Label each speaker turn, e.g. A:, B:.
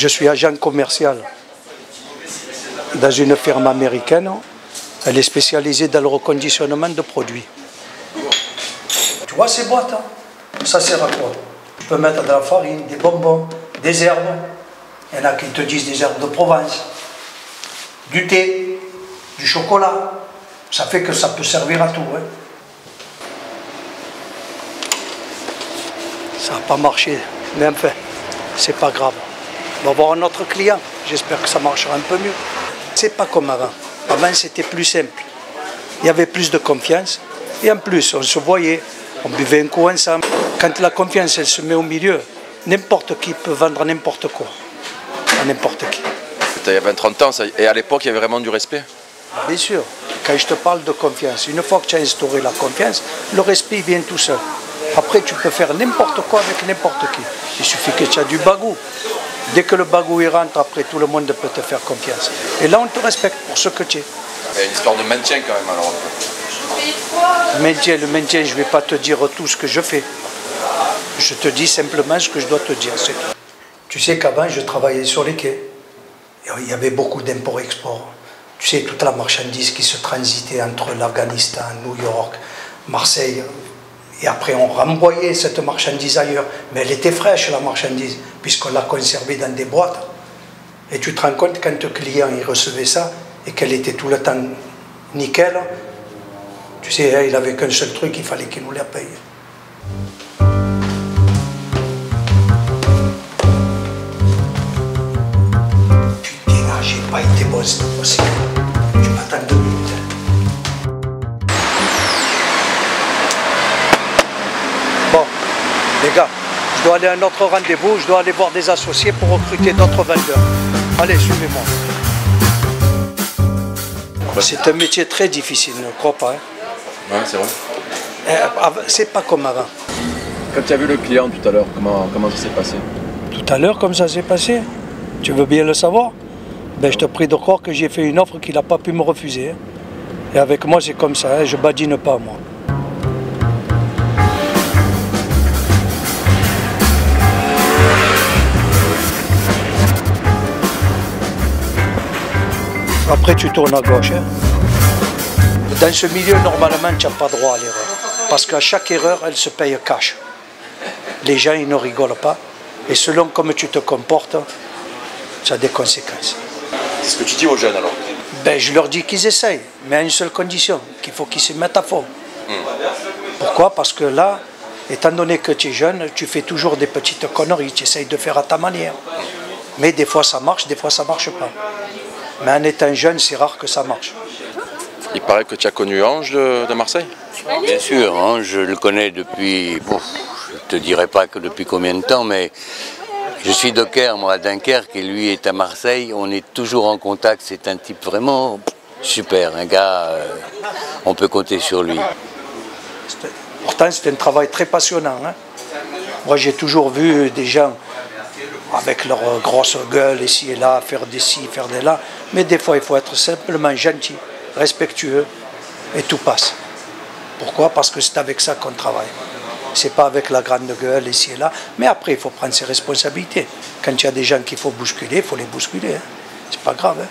A: Je suis agent commercial dans une firme américaine. Elle est spécialisée dans le reconditionnement de produits. Tu vois ces boîtes, hein? Ça sert à quoi? Tu peux mettre de la farine, des bonbons, des herbes. Il y en a qui te disent des herbes de Provence, du thé, du chocolat. Ça fait que ça peut servir à tout. Hein? Ça n'a pas marché, mais enfin, c'est pas grave. On va voir un autre client. J'espère que ça marchera un peu mieux. C'est pas comme avant. Avant, c'était plus simple. Il y avait plus de confiance. Et en plus, on se voyait, on buvait un coup ensemble. Quand la confiance, elle se met au milieu, n'importe qui peut vendre n'importe quoi. À n'importe qui.
B: Il y avait 30 ans, et à l'époque, il y avait vraiment du respect?
A: Bien sûr. Quand je te parle de confiance, une fois que tu as instauré la confiance, le respect vient tout seul. Après, tu peux faire n'importe quoi avec n'importe qui. Il suffit que tu aies du bagou. Dès que le bagou il rentre, après, tout le monde peut te faire confiance. Et là, on te respecte pour ce que tu es.
B: Il y a une histoire de maintien quand même, alors.
A: Le maintien, je ne vais pas te dire tout ce que je fais. Je te dis simplement ce que je dois te dire. Tu sais qu'avant, je travaillais sur les quais. Il y avait beaucoup d'import-export. Tu sais, toute la marchandise qui se transitait entre l'Afghanistan, New York, Marseille. Et après, on renvoyait cette marchandise ailleurs. Mais elle était fraîche, la marchandise, puisqu'on l'a conservée dans des boîtes. Et tu te rends compte, quand le client il recevait ça, et qu'elle était tout le temps nickel, tu sais, il n'avait qu'un seul truc, il fallait qu'il nous la paye. Putain, j'ai pas été bon cette fois-ci. Je m'attends 2 minutes. Bon, les gars, je dois aller à un autre rendez-vous, je dois aller voir des associés pour recruter d'autres vendeurs. Allez, suivez-moi. C'est un métier très difficile, ne crois pas. Hein?
B: Ouais, c'est vrai.
A: C'est pas comme avant.
B: Quand tu as vu le client tout à l'heure, comment ça s'est passé?
A: Tout à l'heure, comme ça s'est passé? Tu veux bien le savoir? Ben, je te prie de croire que j'ai fait une offre qu'il n'a pas pu me refuser. Hein? Et avec moi, c'est comme ça, hein? Je badine pas, moi. Après, tu tournes à gauche. Hein? Dans ce milieu, normalement, tu n'as pas droit à l'erreur. Parce qu'à chaque erreur, elle se paye cash. Les gens, ils ne rigolent pas. Et selon comment tu te comportes, ça a des conséquences.
B: C'est ce que tu dis aux jeunes, alors?
A: Ben, je leur dis qu'ils essayent, mais à une seule condition, qu'il faut qu'ils se mettent à fond. Pourquoi? Parce que là, étant donné que tu es jeune, tu fais toujours des petites conneries. Tu essayes de faire à ta manière. Mais des fois, ça marche, des fois, ça ne marche pas. Mais en étant jeune, c'est rare que ça marche.
B: Il paraît que tu as connu Ange de Marseille?
C: Bien sûr, Ange, je le connais depuis, je ne te dirai pas que depuis combien de temps, mais je suis docker, moi, à Dunkerque, et lui est à Marseille. On est toujours en contact, c'est un type vraiment super, un gars, on peut compter sur lui.
A: Pourtant, c'est un travail très passionnant. Hein? Moi, j'ai toujours vu des gens avec leur grosse gueule, ici et là, faire des ci, faire des là. Mais des fois, il faut être simplement gentil, respectueux, et tout passe. Pourquoi? Parce que c'est avec ça qu'on travaille. C'est pas avec la grande gueule, ici et là. Mais après, il faut prendre ses responsabilités. Quand il y a des gens qu'il faut bousculer, il faut les bousculer. Hein. C'est pas grave. Hein.